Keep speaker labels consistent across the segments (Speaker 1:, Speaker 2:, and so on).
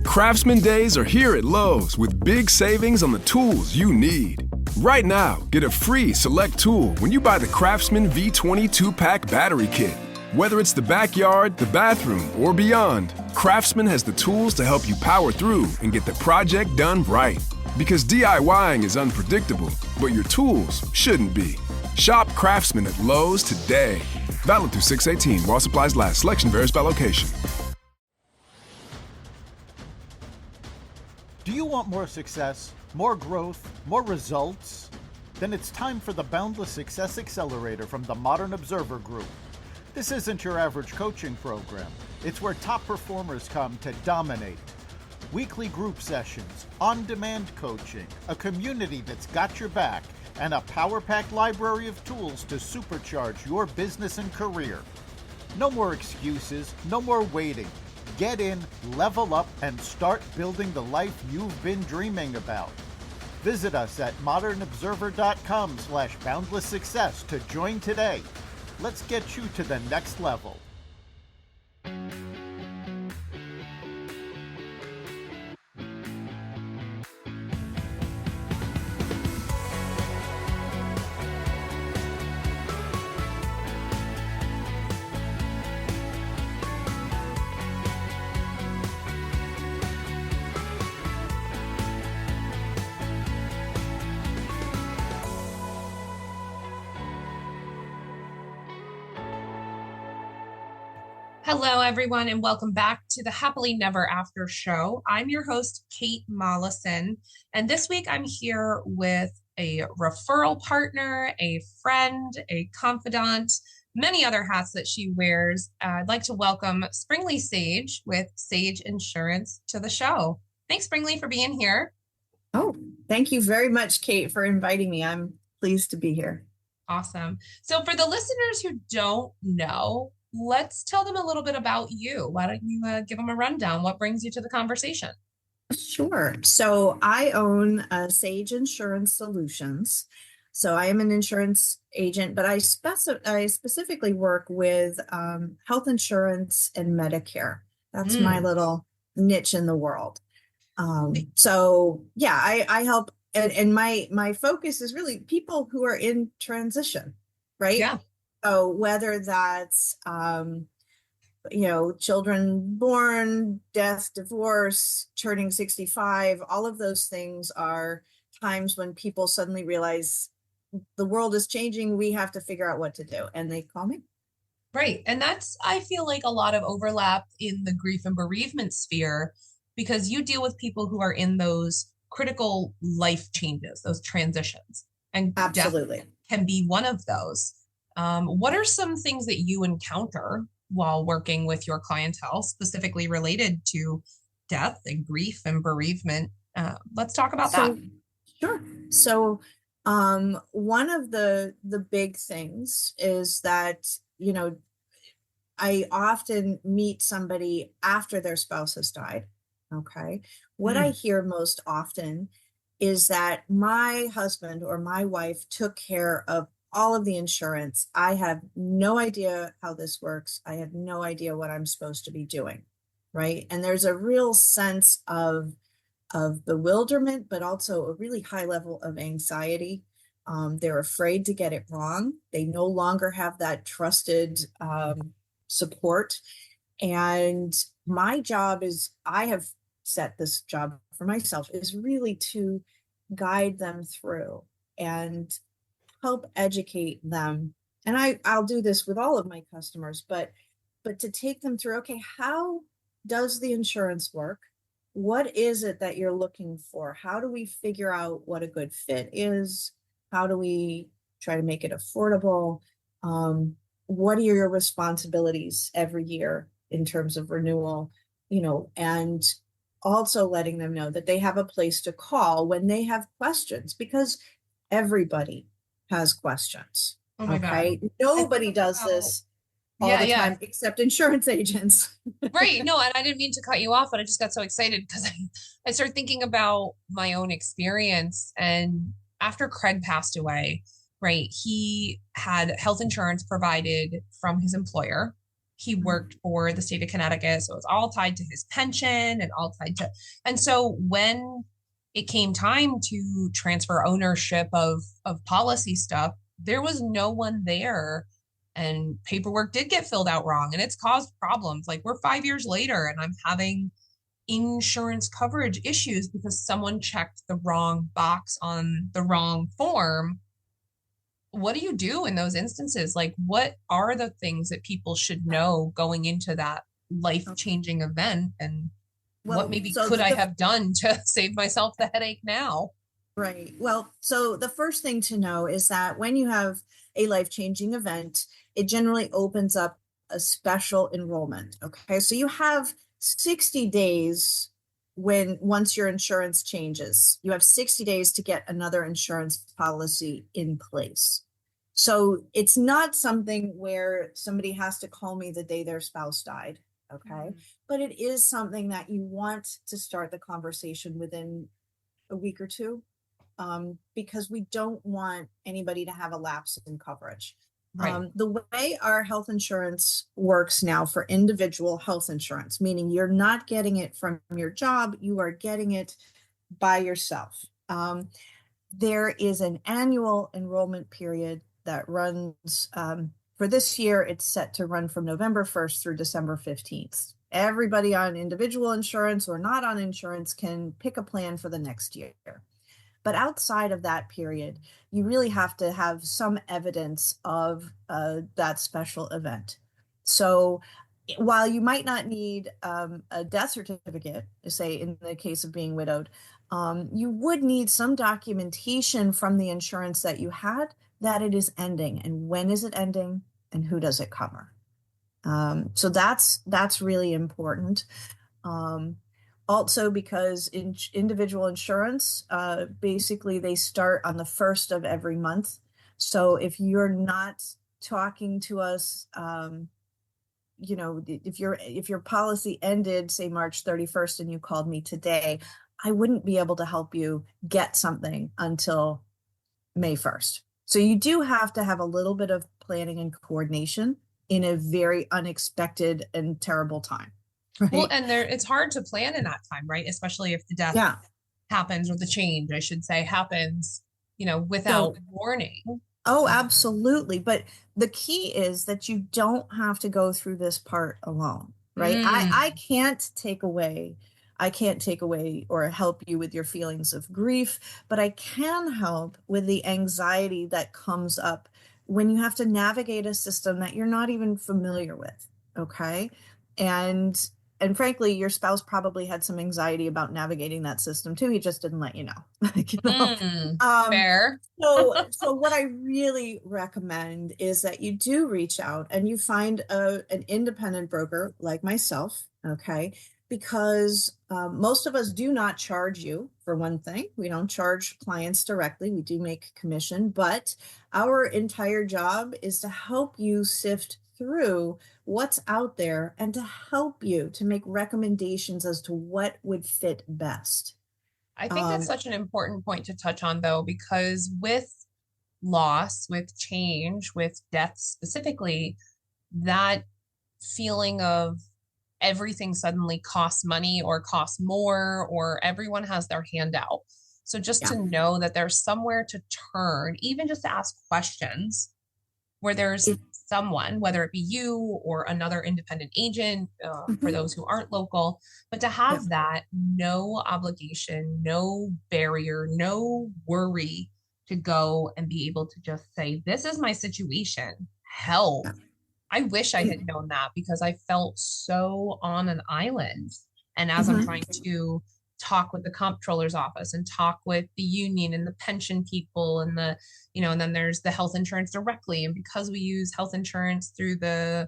Speaker 1: Craftsman Days are here at Lowe's with big savings on the tools you need. Right now, get a free select tool when you buy the Craftsman V20 2-pack battery kit. Whether it's the backyard, the bathroom, or beyond, Craftsman has the tools to help you power through and get the project done right. Because DIYing is unpredictable, but your tools shouldn't be. Shop Craftsman at Lowe's today. Valid through 6/18 while supplies last. Selection varies by location.
Speaker 2: Do you want more success, more growth, more results? Then it's time for the Boundless Success Accelerator from the Modern Observer Group. This isn't your average coaching program. It's where top performers come to dominate. Weekly group sessions, on-demand coaching, a community that's got your back, and a power-packed library of tools to supercharge your business and career. No more excuses, no more waiting. Get in, level up, and start building the life you've been dreaming about. Visit us at modernobserver.com/boundlesssuccess to join today. Let's get you to the next level.
Speaker 3: Hello, everyone, and welcome back to the Happily Never After show. I'm your host, Kate Mollison, and this week I'm here with a referral partner, a friend, a confidant, many other hats that she wears. I'd like to welcome Springli Sage with Sage Insurance to the show. Thanks, Springli, for being here.
Speaker 4: Oh, thank you very much, Kate, for inviting me. I'm pleased to be here.
Speaker 3: Awesome. So for the listeners who don't know, let's tell them a little bit about you. Why don't you give them a rundown? What brings you to the conversation?
Speaker 4: Sure. So I own Sage Insurance Solutions. So I am an insurance agent, but I specifically work with health insurance and Medicare. That's my little niche in the world. So yeah, I help, and my focus is really people who are in transition, right?
Speaker 3: Yeah.
Speaker 4: So whether that's, children born, death, divorce, turning 65, all of those things are times when people suddenly realize the world is changing. We have to figure out what to do. And they call me.
Speaker 3: Right. And that's, I feel like, a lot of overlap in the grief and bereavement sphere, because you deal with people who are in those critical life changes, those transitions. And
Speaker 4: absolutely
Speaker 3: death can be one of those. What are some things that you encounter while working with your clientele, specifically related to death and grief and bereavement? Let's talk about that.
Speaker 4: Sure. So one of the big things is that, I often meet somebody after their spouse has died. Okay. What I hear most often is that my husband or my wife took care of all of the insurance. I have no idea how this works. I have no idea what I'm supposed to be doing, right? And there's a real sense of bewilderment, but also a really high level of anxiety. They're afraid to get it wrong. They no longer have that trusted support. And my job is, I have set this job for myself, is really to guide them through and help educate them. And I'll do this with all of my customers, but to take them through, okay, how does the insurance work? What is it that you're looking for? How do we figure out what a good fit is? How do we try to make it affordable? What are your responsibilities every year in terms of renewal? And also letting them know that they have a place to call when they have questions, because everybody has questions.
Speaker 3: Oh my God.
Speaker 4: Nobody does this all the time except insurance agents.
Speaker 3: Right. No, and I didn't mean to cut you off, but I just got so excited because I started thinking about my own experience. And after Craig passed away, right, he had health insurance provided from his employer. he worked for the state of Connecticut. So it's all tied to his pension and all tied to, and so when it came time to transfer ownership of policy stuff, there was no one there, and paperwork did get filled out wrong, and it's caused problems. Like, we're 5 years later and I'm having insurance coverage issues because someone checked the wrong box on the wrong form. What do you do in those instances? Like, what are the things that people should know going into that life-changing event, and what maybe could I have done to save myself the headache now?
Speaker 4: Right. Well, so the first thing to know is that when you have a life-changing event, it generally opens up a special enrollment. Okay. So you have 60 days once your insurance changes, you have 60 days to get another insurance policy in place. So it's not something where somebody has to call me the day their spouse died. Okay. But it is something that you want to start the conversation within a week or two, because we don't want anybody to have a lapse in coverage. Right. The way our health insurance works now for individual health insurance, meaning you're not getting it from your job, you are getting it by yourself. There is an annual enrollment period that runs, for this year, it's set to run from November 1st through December 15th. Everybody on individual insurance or not on insurance can pick a plan for the next year. But outside of that period, you really have to have some evidence of that special event. So while you might not need a death certificate, say in the case of being widowed, you would need some documentation from the insurance that you had that it is ending, and when is it ending, and who does it cover. So that's really important. Also, because in individual insurance, basically they start on the 1st of every month. So if you're not talking to us, if your policy ended, say March 31st, and you called me today, I wouldn't be able to help you get something until May 1st. So you do have to have a little bit of planning and coordination in a very unexpected and terrible time. Right.
Speaker 3: Well, and it's hard to plan in that time, right? Especially if the death happens, or the change, I should say, happens, without warning.
Speaker 4: Oh, absolutely. But the key is that you don't have to go through this part alone, right? I can't take away or help you with your feelings of grief, but I can help with the anxiety that comes up when you have to navigate a system that you're not even familiar with. Okay. And frankly, your spouse probably had some anxiety about navigating that system too. He just didn't let you know.
Speaker 3: Fair.
Speaker 4: So what I really recommend is that you do reach out and you find an independent broker like myself. Okay. Because most of us do not charge you, for one thing. We don't charge clients directly. We do make commission, but our entire job is to help you sift through what's out there and to help you to make recommendations as to what would fit best.
Speaker 3: I think that's such an important point to touch on, though, because with loss, with change, with death specifically, that feeling of everything suddenly costs money or costs more, or everyone has their hand out. So just to know that there's somewhere to turn, even just to ask questions, where there's someone, whether it be you or another independent agent, for those who aren't local, but to have that no obligation, no barrier, no worry to go and be able to just say, this is my situation, help. I wish I had known that, because I felt so on an island. And as I'm trying to talk with the comptroller's office and talk with the union and the pension people and and then there's the health insurance directly. And because we use health insurance through the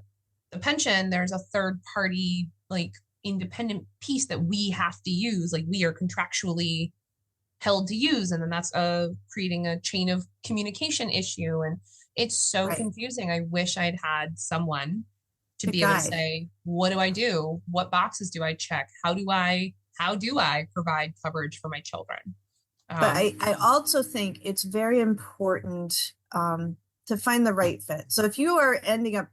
Speaker 3: pension, there's a third party, like, independent piece that we have to use, like we are contractually held to use. And then that's creating a chain of communication issue. And it's so confusing. I wish I'd had someone to be able to say, what do I do? What boxes do I check? How do I provide coverage for my children?
Speaker 4: But I also think it's very important to find the right fit. So if you are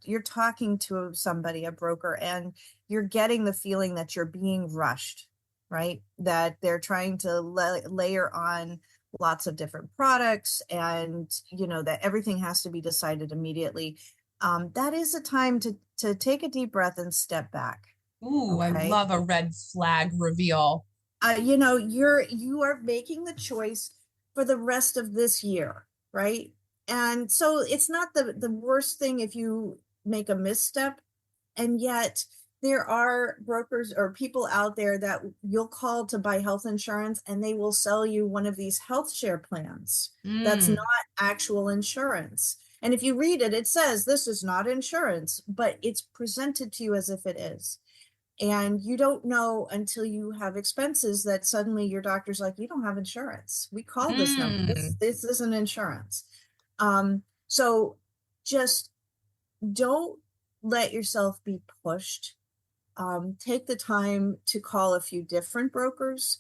Speaker 4: you're talking to somebody, a broker, and you're getting the feeling that you're being rushed, right? That they're trying to layer on lots of different products, and that everything has to be decided immediately. That is a time to take a deep breath and step back.
Speaker 3: Ooh, I
Speaker 4: Okay.
Speaker 3: love a red flag reveal.
Speaker 4: You are making the choice for the rest of this year, right? And so it's not the worst thing if you make a misstep, and yet there are brokers or people out there that you'll call to buy health insurance, and they will sell you one of these health share plans that's not actual insurance. And if you read it, it says this is not insurance, but it's presented to you as if it is. And you don't know until you have expenses that suddenly your doctor's like, you don't have insurance. We call this number. This isn't insurance. So just don't let yourself be pushed. Take the time to call a few different brokers.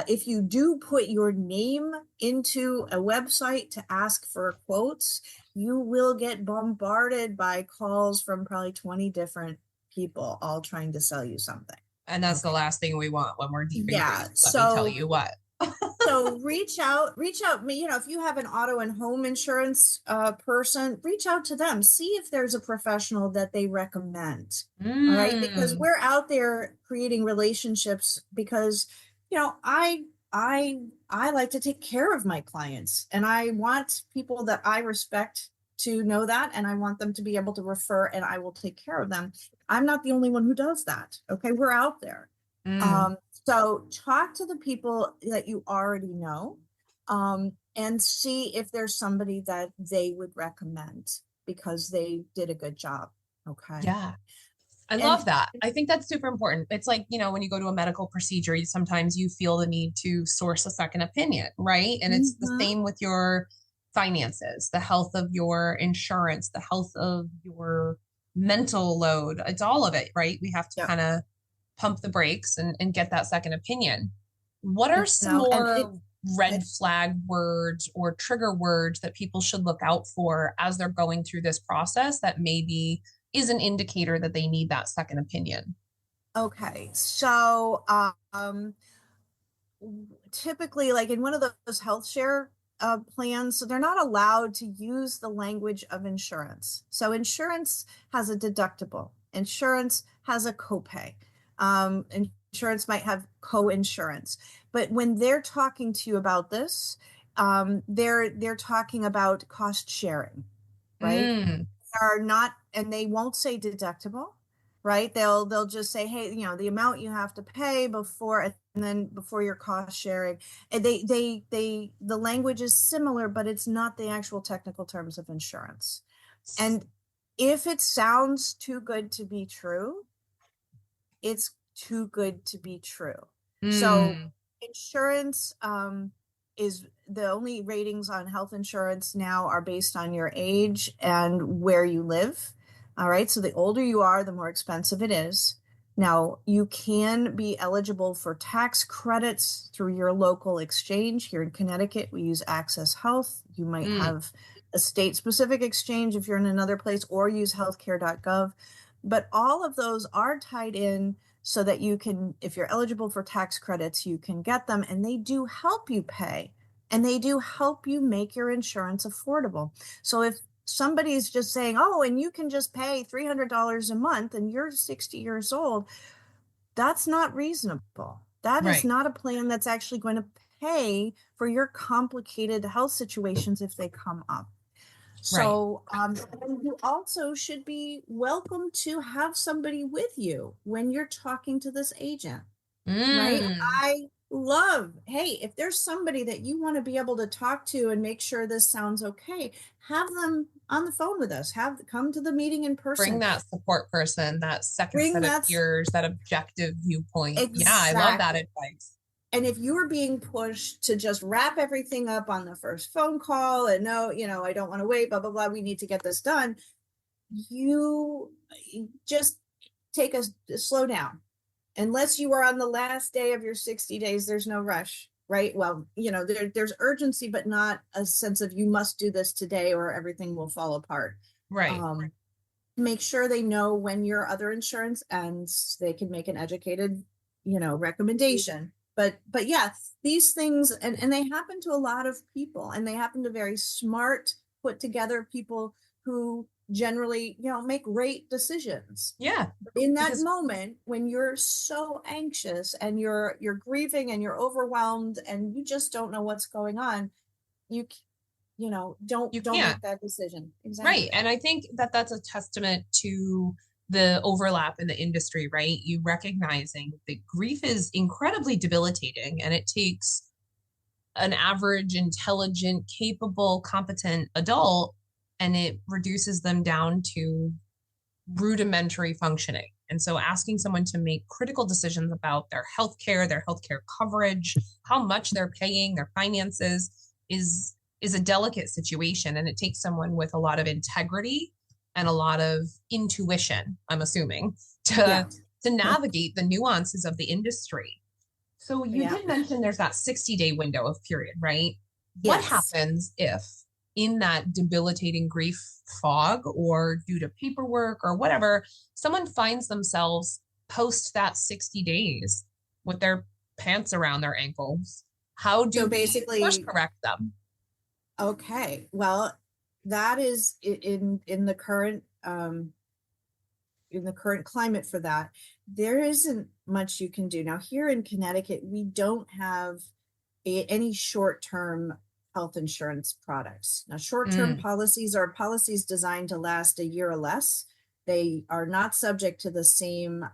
Speaker 4: If you do put your name into a website to ask for quotes, you will get bombarded by calls from probably 20 different people all trying to sell you something.
Speaker 3: And that's the last thing we want when we're deep in grief. Let me tell you what.
Speaker 4: So reach out, if you have an auto and home insurance person, reach out to them, see if there's a professional that they recommend. All right. Because we're out there creating relationships because, I like to take care of my clients, and I want people that I respect to know that, and I want them to be able to refer, and I will take care of them. I'm not the only one who does that. Okay. We're out there. So talk to the people that you already know, and see if there's somebody that they would recommend because they did a good job. Okay.
Speaker 3: Yeah. I love that. I think that's super important. It's like, when you go to a medical procedure, sometimes you feel the need to source a second opinion, right? And it's the same with your finances, the health of your insurance, the health of your mental load. It's all of it, right? We have to kind of pump the brakes and get that second opinion. What are some more red flag words or trigger words that people should look out for as they're going through this process that maybe is an indicator that they need that second opinion?
Speaker 4: Okay. So, typically, like in one of those health share plans, so they're not allowed to use the language of insurance. So insurance has a deductible. Insurance has a copay. Insurance might have co-insurance, but when they're talking to you about this, they're talking about cost sharing, right? Are not, and they won't say deductible, right? They'll just say, hey, the amount you have to pay before, and then before your cost sharing. And the language is similar, but it's not the actual technical terms of insurance. And if it sounds too good to be true, it's too good to be true. So insurance is the only ratings on health insurance now are based on your age and where you live. All right. So the older you are, the more expensive it is. Now, you can be eligible for tax credits through your local exchange. Here in Connecticut, we use Access Health. You might have a state-specific exchange if you're in another place, or use healthcare.gov. But all of those are tied in so that you can, if you're eligible for tax credits, you can get them, and they do help you pay, and they do help you make your insurance affordable. So if somebody's just saying, oh, and you can just pay $300 a month and you're 60 years old, that's not reasonable. That is not a plan that's actually going to pay for your complicated health situations if they come up. So you also should be welcome to have somebody with you when you're talking to this agent, right? I love, hey, if there's somebody that you want to be able to talk to and make sure this sounds okay, have them on the phone with us, come to the meeting in person.
Speaker 3: Bring that support person, that second set of ears, that objective viewpoint. Exactly. Yeah, I love that advice.
Speaker 4: And if you are being pushed to just wrap everything up on the first phone call and no, I don't want to wait, blah, blah, blah, we need to get this done. You just slow down. Unless you are on the last day of your 60 days, there's no rush. right? Well, there's urgency, but not a sense of you must do this today or everything will fall apart.
Speaker 3: Right.
Speaker 4: Um, Make sure they know when your other insurance ends, they can make an educated, recommendation. But yeah, these things, and they happen to a lot of people, and they happen to very smart, put together people who generally, make great decisions.
Speaker 3: Yeah.
Speaker 4: In that
Speaker 3: Because
Speaker 4: moment when you're so anxious and you're grieving and you're overwhelmed and you just don't know what's going on, you
Speaker 3: you
Speaker 4: don't
Speaker 3: can't.
Speaker 4: make that decision.
Speaker 3: Right.
Speaker 4: Exactly.
Speaker 3: And I think that that's a testament to the overlap in the industry, right? You recognizing that grief is incredibly debilitating and it takes an average, intelligent, capable, competent adult and it reduces them down to rudimentary functioning. And so asking someone to make critical decisions about their healthcare coverage, how much they're paying, their finances is a delicate situation. And it takes someone with a lot of integrity and a lot of intuition, I'm assuming,
Speaker 4: Yeah.
Speaker 3: to navigate the nuances of the industry. So you
Speaker 4: Yeah.
Speaker 3: did mention there's that 60-day window of period, right? What
Speaker 4: Yes.
Speaker 3: happens if in that debilitating grief fog or due to paperwork or whatever, someone finds themselves post that 60 days with their pants around their ankles? How do
Speaker 4: So
Speaker 3: we course
Speaker 4: basically,
Speaker 3: correct them?
Speaker 4: okay, well, that is in the current climate for that, there isn't much you can do. Now, here in Connecticut, we don't have any short-term health insurance products. Now, short-term
Speaker 3: Mm,
Speaker 4: policies are policies designed to last a year or less. They are not subject to the same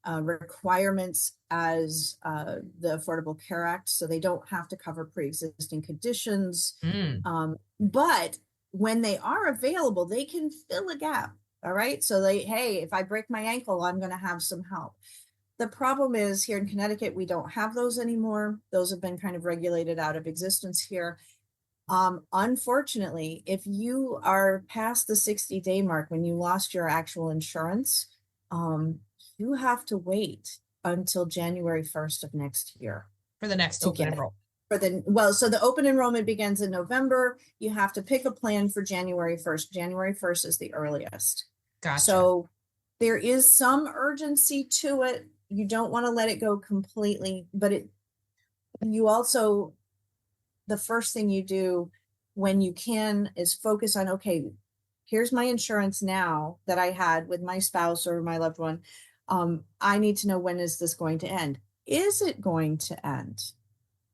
Speaker 4: requirements as the Affordable Care Act, so they don't have to cover pre-existing conditions.
Speaker 3: mm.
Speaker 4: But when they are available, they can fill a gap. All right. So hey, if I break my ankle, I'm going to have some help. The problem is here in Connecticut, we don't have those anymore. Those have been kind of regulated out of existence here. Unfortunately, if you are past the 60-day mark when you lost your actual insurance, you have to wait until January 1st of next year
Speaker 3: For the next
Speaker 4: to
Speaker 3: open
Speaker 4: get it.
Speaker 3: enrollment.
Speaker 4: So the open enrollment begins in November. You have to pick a plan for January 1st. January 1st is the earliest.
Speaker 3: Gotcha.
Speaker 4: So there is some urgency to it. You don't want to let it go completely, but you also, the first thing you do when you can is focus on, okay, here's my insurance now that I had with my spouse or my loved one. I need to know, when is this going to end? Is it going to end?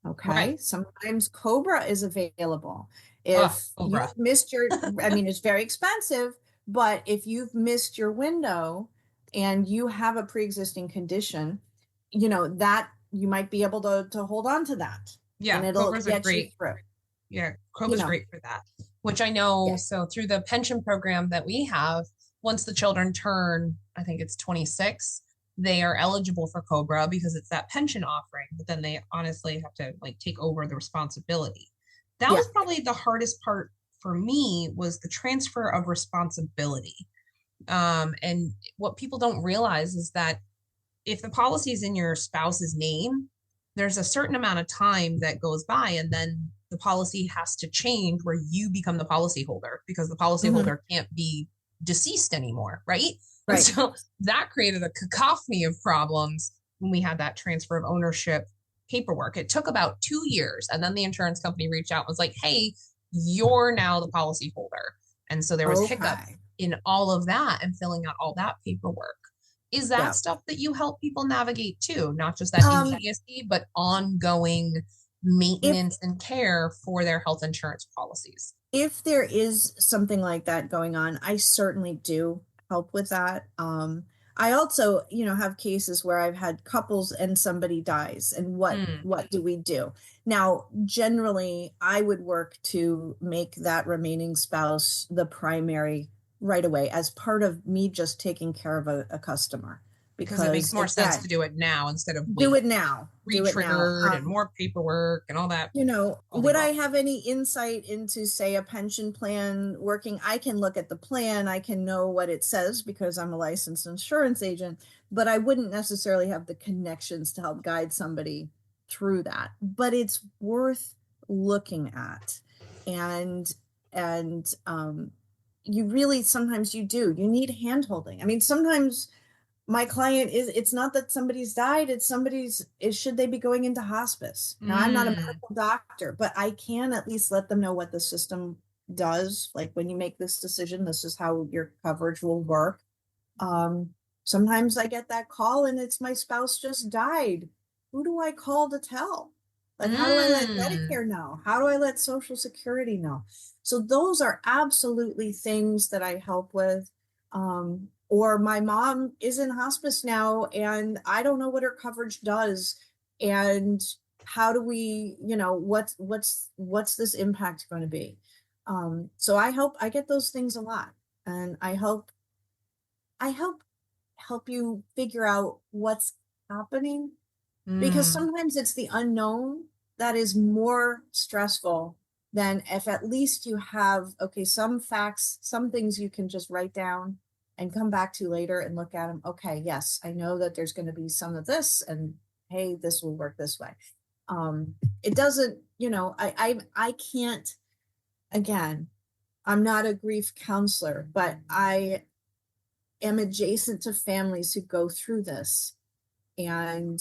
Speaker 4: Okay.
Speaker 3: Right.
Speaker 4: Sometimes Cobra is available.
Speaker 3: Oh,
Speaker 4: If
Speaker 3: Cobra.
Speaker 4: you've missed your, I mean, it's very expensive, but if you've missed your window and you have a pre-existing condition, that you might be able to hold on to that,
Speaker 3: Yeah,
Speaker 4: and it'll
Speaker 3: Cobra's a
Speaker 4: get you
Speaker 3: great
Speaker 4: through.
Speaker 3: Yeah, Cobra's
Speaker 4: know,
Speaker 3: great for that, which I know.
Speaker 4: yeah,
Speaker 3: So through the pension program that we have, once the children turn, I think it's 26, they are eligible for Cobra because it's that pension offering, but then they honestly have to like take over the responsibility. That
Speaker 4: yeah,
Speaker 3: was probably the hardest part for me, was the transfer of responsibility. And what people don't realize is that if the policy is in your spouse's name, there's a certain amount of time that goes by, and then the policy has to change where you become the policyholder because the policyholder can't be deceased anymore, right? And
Speaker 4: right.
Speaker 3: so that created a cacophony of problems when we had that transfer of ownership paperwork. It took about 2 years, and then the insurance company reached out and was like, hey, you're now the policyholder. And so there was hiccup
Speaker 4: Okay.
Speaker 3: in all of that and filling out all that paperwork. Is that
Speaker 4: Yeah.
Speaker 3: stuff that you help people navigate too? Not just that immediacy, but ongoing maintenance and care for their health insurance policies.
Speaker 4: If there is something like that going on, I certainly do help with that. I also, have cases where I've had couples and somebody dies, and what do we do? Now, generally, I would work to make that remaining spouse the primary right away as part of me just taking care of a customer,
Speaker 3: Because it makes more sense to do it now instead of
Speaker 4: do it now.
Speaker 3: re-triggered and more paperwork and all that.
Speaker 4: Would I have any insight into, say, a pension plan working? I can look at the plan. I can know what it says because I'm a licensed insurance agent, but I wouldn't necessarily have the connections to help guide somebody through that, but it's worth looking at. And you really, sometimes you need hand holding. I mean, sometimes my client it's not that somebody's died, it's should they be going into hospice? Now, I'm not a medical doctor, but I can at least let them know what the system does. Like, when you make this decision, this is how your coverage will work. Sometimes I get that call and it's my spouse just died. Who do I call to tell? Like, how do I let Medicare know? How do I let Social Security know? So those are absolutely things that I help with. Or my mom is in hospice now and I don't know what her coverage does. And how do we, what's this impact going to be? So I get those things a lot, and I help you figure out what's happening, because sometimes it's the unknown that is more stressful than if at least you have, okay, some facts, some things you can just write down and come back to later and look at them. Okay, yes, I know that there's going to be some of this, and hey, this will work this way. It doesn't, I can't, again, I'm not a grief counselor, but I am adjacent to families who go through this, and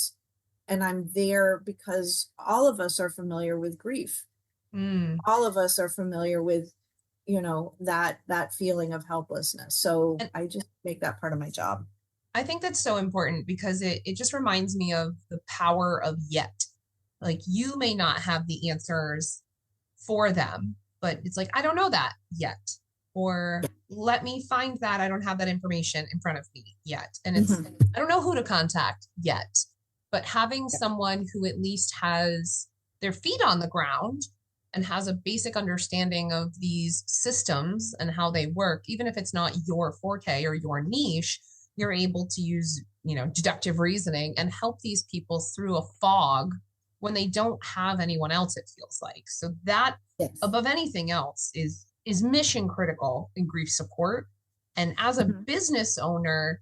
Speaker 4: I'm there because all of us are familiar with grief. All of us are familiar with, that feeling of helplessness. So I just make that part of my job.
Speaker 3: I think that's so important because it just reminds me of the power of yet. Like, you may not have the answers for them, but it's like, I don't know that yet. Or let me find that. I don't have that information in front of me yet. And it's, I don't know who to contact yet, but having someone who at least has their feet on the ground and has a basic understanding of these systems and how they work, even if it's not your forte or your niche, you're able to use, deductive reasoning and help these people through a fog when they don't have anyone else, it feels like. So that, above anything else, is mission critical in grief support. And as a business owner,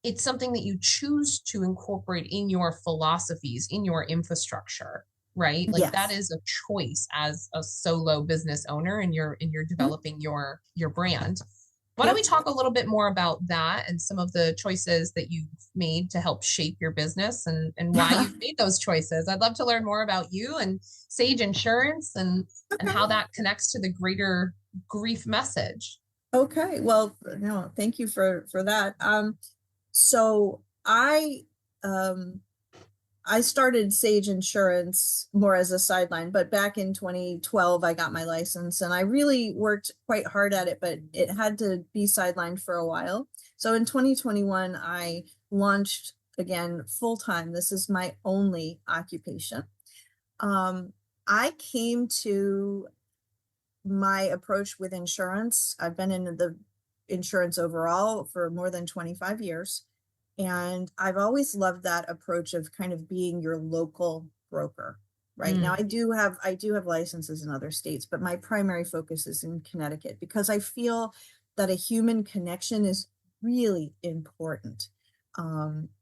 Speaker 3: it's something that you choose to incorporate in your philosophies, in your infrastructure, right? Like, that is a choice as a solo business owner, and you're developing your brand. Why don't we talk a little bit more about that and some of the choices that you've made to help shape your business, and why you've made those choices? I'd love to learn more about you and Sage Insurance and how that connects to the greater grief message.
Speaker 4: Okay. Well, no, thank you for that. So I started Sage Insurance more as a sideline, but back in 2012, I got my license, and I really worked quite hard at it, but it had to be sidelined for a while. So in 2021, I launched again full-time. This is my only occupation. I came to my approach with insurance. I've been in the insurance overall for more than 25 years. And I've always loved that approach of kind of being your local broker. Right now, I do have licenses in other states, but my primary focus is in Connecticut, because I feel that a human connection is really important.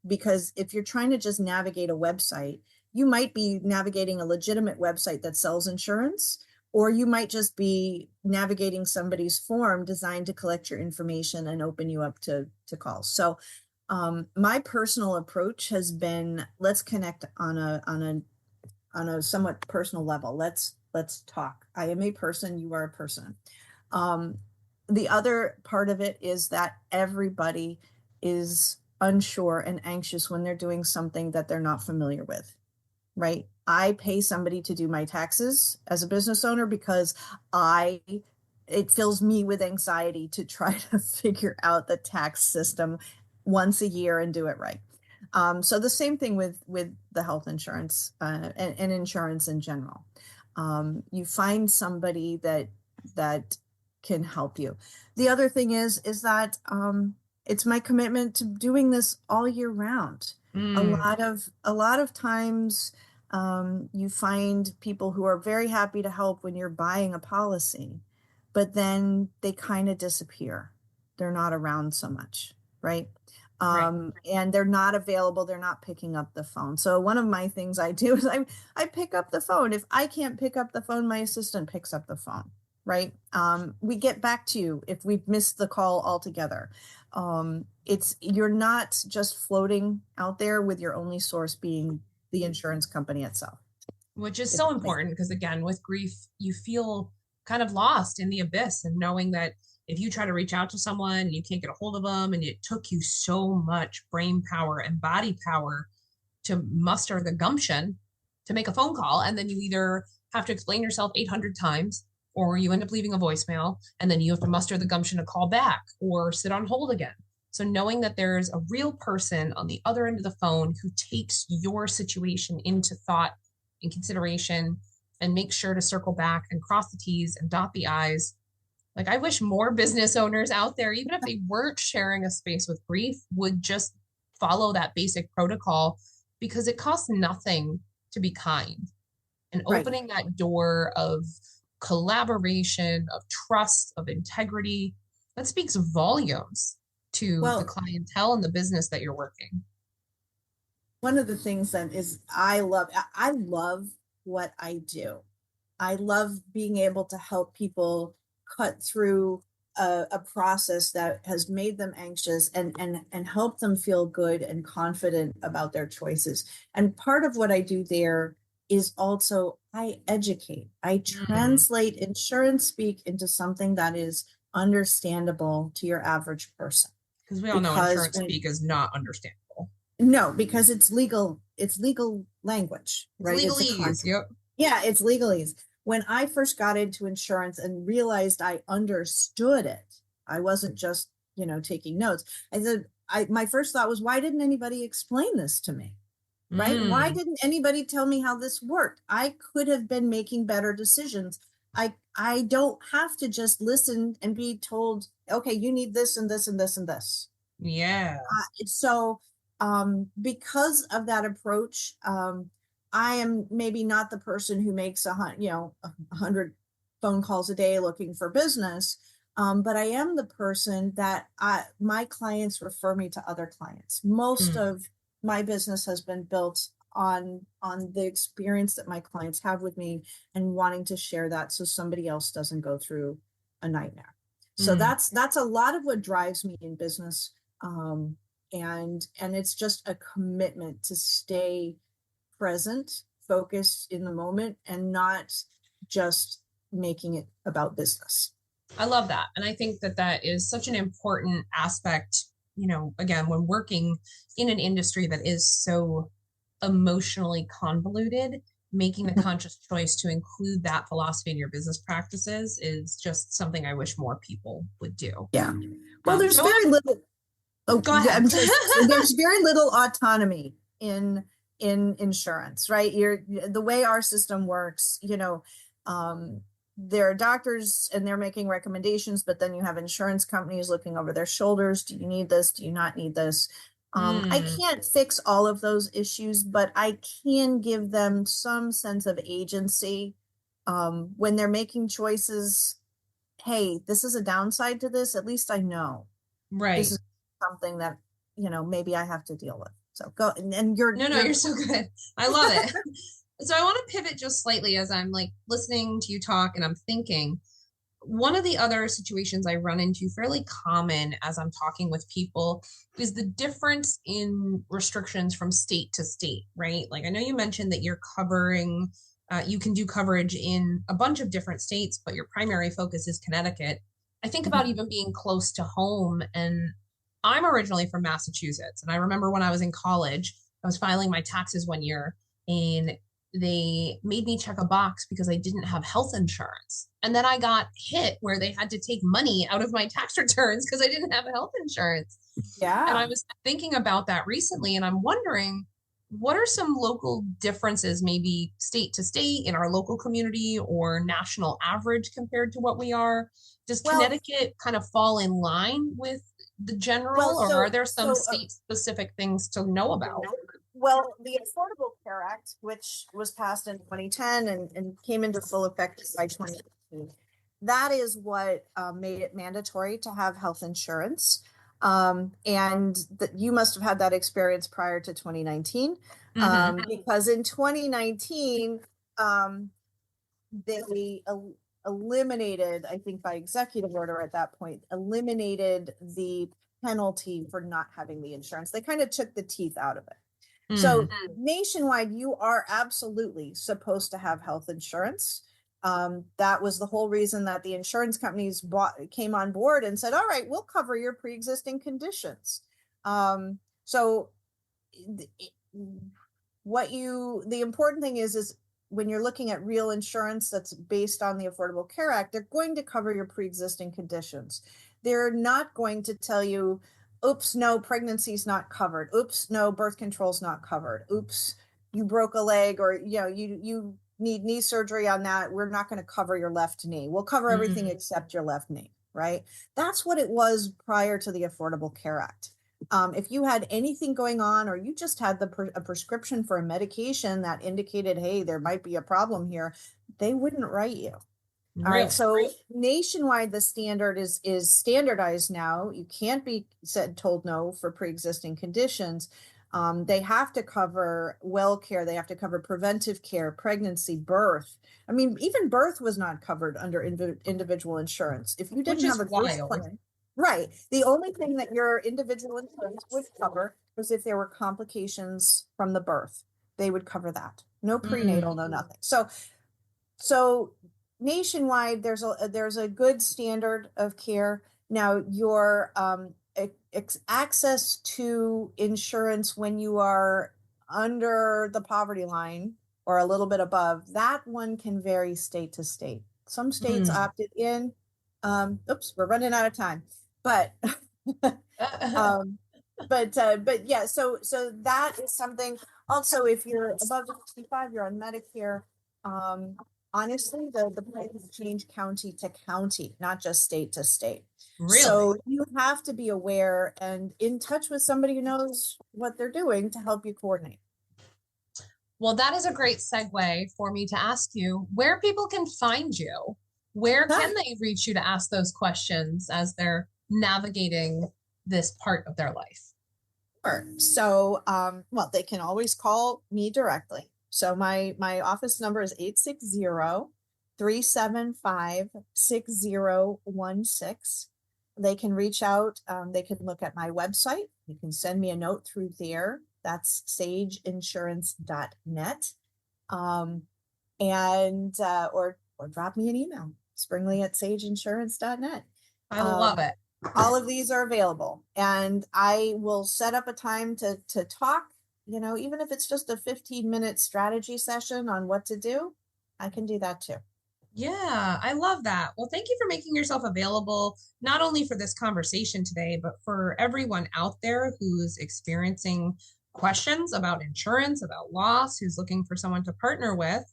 Speaker 4: Because if you're trying to just navigate a website, you might be navigating a legitimate website that sells insurance, or you might just be navigating somebody's form designed to collect your information and open you up to calls. So my personal approach has been, let's connect on a somewhat personal level. Let's talk. I am a person, you are a person. The other part of it is that everybody is unsure and anxious when they're doing something that they're not familiar with, right? I pay somebody to do my taxes as a business owner because it fills me with anxiety to try to figure out the tax system once a year and do it right. So the same thing with the health insurance and insurance in general. You find somebody that can help you. The other thing is that it's my commitment to doing this all year round. A lot of times you find people who are very happy to help when you're buying a policy, but then they kind of disappear. They're not around so much, right?
Speaker 3: Right.
Speaker 4: And they're not available. They're not picking up the phone. So one of my things I do is I pick up the phone. If I can't pick up the phone, my assistant picks up the phone, right? We get back to you if we've missed the call altogether. You're not just floating out there with your only source being the insurance company itself.
Speaker 3: Which is so important because, again, with grief, you feel kind of lost in the abyss, and knowing that if you try to reach out to someone and you can't get a hold of them, and it took you so much brain power and body power to muster the gumption to make a phone call, and then you either have to explain yourself 800 times, or you end up leaving a voicemail, and then you have to muster the gumption to call back or sit on hold again. So knowing that there's a real person on the other end of the phone who takes your situation into thought and consideration and make sure to circle back and cross the T's and dot the I's. Like, I wish more business owners out there, even if they weren't sharing a space with grief, would just follow that basic protocol, because it costs nothing to be kind. And opening that door of collaboration, of trust, of integrity, that speaks volumes to the clientele and the business that you're working.
Speaker 4: One of the things that is I love what I do. I love being able to help people cut through a process that has made them anxious and help them feel good and confident about their choices. And part of what I do there is also I educate. I translate insurance speak into something that is understandable to your average person.
Speaker 3: Because we all know insurance speak is not understandable.
Speaker 4: No, because it's legal language, right?
Speaker 3: It's legalese. Yep.
Speaker 4: Yeah, it's legalese. When I first got into insurance and realized I understood it, I wasn't just, taking notes. I said, my first thought was, why didn't anybody explain this to me? Right? Why didn't anybody tell me how this worked? I could have been making better decisions. I don't have to just listen and be told, okay, you need this and this and this and this.
Speaker 3: Yeah.
Speaker 4: Because of that approach, I am maybe not the person who makes 100 phone calls a day looking for business, but I am the person that my clients refer me to other clients. Most of my business has been built on the experience that my clients have with me and wanting to share that so somebody else doesn't go through a nightmare. So that's a lot of what drives me in business. And it's just a commitment to stay present, focused in the moment, and not just making it about business.
Speaker 3: I love that. And I think that is such an important aspect, again, when working in an industry that is so emotionally convoluted, making the conscious choice to include that philosophy in your business practices is just something I wish more people would do.
Speaker 4: Yeah. Well, there's very little. Oh, go ahead. There's very little autonomy in insurance, right? The way our system works, there are doctors and they're making recommendations, but then you have insurance companies looking over their shoulders. Do you need this? Do you not need this? I can't fix all of those issues, but I can give them some sense of agency when they're making choices. Hey, this is a downside to this. At least I know.
Speaker 3: Right.
Speaker 4: This is something that, maybe I have to deal with. So go and you're
Speaker 3: so good. I love it. So I want to pivot just slightly as I'm listening to you talk, and I'm thinking one of the other situations I run into fairly common as I'm talking with people is the difference in restrictions from state to state, right? Like, I know you mentioned that you're covering, you can do coverage in a bunch of different states, but your primary focus is Connecticut. I think about even being close to home, and I'm originally from Massachusetts. And I remember when I was in college, I was filing my taxes one year and they made me check a box because I didn't have health insurance. And then I got hit where they had to take money out of my tax returns because I didn't have health insurance.
Speaker 4: Yeah.
Speaker 3: And I was thinking about that recently, and I'm wondering, what are some local differences, maybe state to state, in our local community or national average compared to what we are? Does Connecticut kind of fall in line with the general, or are there some state-specific things to know about?
Speaker 4: Well, the Affordable Care Act, which was passed in 2010 and came into full effect by 2018, that is what made it mandatory to have health insurance. And that you must have had that experience prior to 2019, because in 2019, they eliminated, I think by executive order at that point, eliminated the penalty for not having the insurance. They kind of took the teeth out of it. So nationwide, you are absolutely supposed to have health insurance. That was the whole reason that the insurance companies came on board and said, all right, we'll cover your pre-existing conditions. So the important thing is when you're looking at real insurance that's based on the Affordable Care Act, they're going to cover your pre-existing conditions. They're not going to tell you, oops, no, pregnancy's not covered. Oops, no, birth control's not covered. Oops, you broke a leg, or you need knee surgery on that. We're not going to cover your left knee. We'll cover everything except your left knee, right? That's what it was prior to the Affordable Care Act. If you had anything going on, or you just had a prescription for a medication that indicated, hey, there might be a problem here, they wouldn't write you. All right. So nationwide, the standard is standardized now. You can't be told no for pre-existing conditions. They have to cover well care. They have to cover preventive care, pregnancy, birth. I mean, even birth was not covered under individual insurance. If you didn't have a birth plan, right. The only thing that your individual insurance would cover was if there were complications from the birth. They would cover that. No prenatal, no nothing. So nationwide, there's a good standard of care. Now, your access to insurance when you are under the poverty line or a little bit above, that one can vary state to state. Some states opted in. Oops, we're running out of time. But but yeah, so that is something. Also, if you're above 65, you're on Medicare. Honestly, the plans change county to county, not just state to state.
Speaker 3: Really?
Speaker 4: So you have to be aware and in touch with somebody who knows what they're doing to help you coordinate.
Speaker 3: Well, that is a great segue for me to ask you where people can find you. Where can they reach you to ask those questions as they're navigating this part of their life?
Speaker 4: Sure. So, well, they can always call me directly. So my office number is 860-375-6016. They can reach out. They can look at my website. You can send me a note through there. That's sageinsurance.net. Or drop me an email, springli@sageinsurance.net.
Speaker 3: I love it.
Speaker 4: All of these are available, and I will set up a time to talk, even if it's just a 15-minute strategy session on what to do, I can do that too.
Speaker 3: Yeah, I love that. Well, thank you for making yourself available, not only for this conversation today, but for everyone out there who's experiencing questions about insurance, about loss, who's looking for someone to partner with.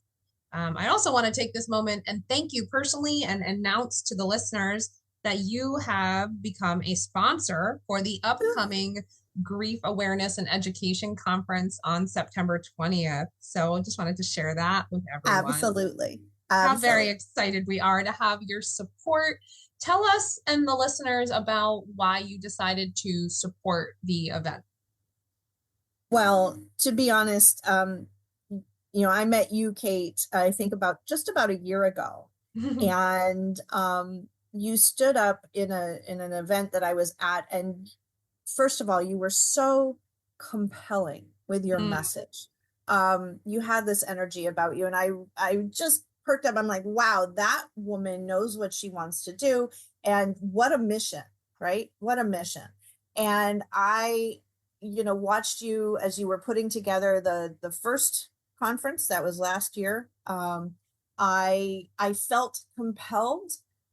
Speaker 3: I also want to take this moment and thank you personally and announce to the listeners that you have become a sponsor for the upcoming Grief Awareness and Education Conference on September 20th. So I just wanted to share that with everyone.
Speaker 4: Absolutely.
Speaker 3: How very excited we are to have your support. Tell us and the listeners about why you decided to support the event.
Speaker 4: Well, to be honest, I met you, Kate, I think about a year ago. And you stood up in an event that I was at, and first of all, you were so compelling with your message. You had this energy about you, and I just perked up. I'm like, wow, that woman knows what she wants to do, and what a mission, right? What a mission. And I, watched you as you were putting together the first conference that was last year. I felt compelled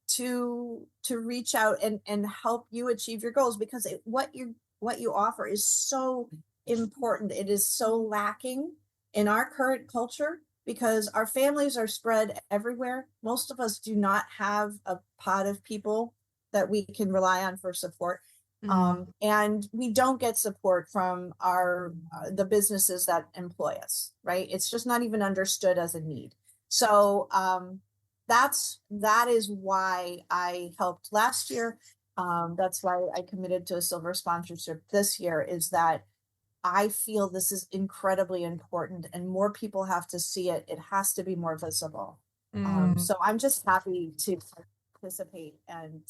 Speaker 4: to reach out and help you achieve your goals, because what you offer is so important. It is so lacking in our current culture, because our families are spread everywhere. Most of us do not have a pod of people that we can rely on for support. And we don't get support from the businesses that employ us, right? It's just not even understood as a need. So that is why I helped last year. That's why I committed to a silver sponsorship this year, is that I feel this is incredibly important and more people have to see it. It has to be more visible.
Speaker 3: Mm.
Speaker 4: So I'm just happy to participate and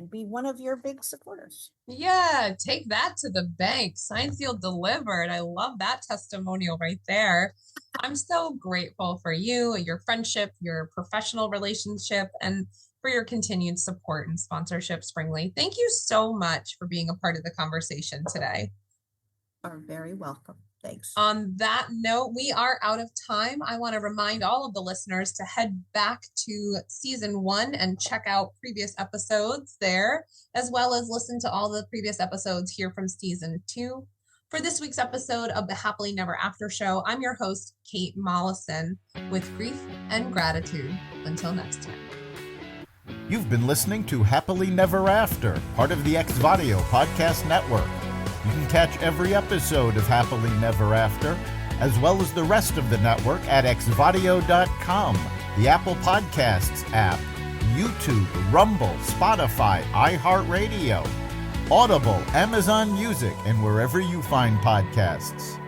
Speaker 4: be one of your big supporters.
Speaker 3: Yeah, take that to the bank. Signed, sealed, delivered. I love that testimonial right there. I'm so grateful for you, your friendship, your professional relationship, and for your continued support and sponsorship, Springli. Thank you so much for being a part of the conversation today.
Speaker 4: Are very welcome. Thanks.
Speaker 3: On that note, we are out of time. I want to remind all of the listeners to head back to season 1 and check out previous episodes there, as well as listen to all the previous episodes here from season 2. For this week's episode of the Happily Never After Show, I'm your host, Kate Mollison, with grief and gratitude. Until next time.
Speaker 2: You've been listening to Happily Never After, part of the Xvadio Podcast Network. You can catch every episode of Happily Never After, as well as the rest of the network at xvadio.com, the Apple Podcasts app, YouTube, Rumble, Spotify, iHeartRadio, Audible, Amazon Music, and wherever you find podcasts.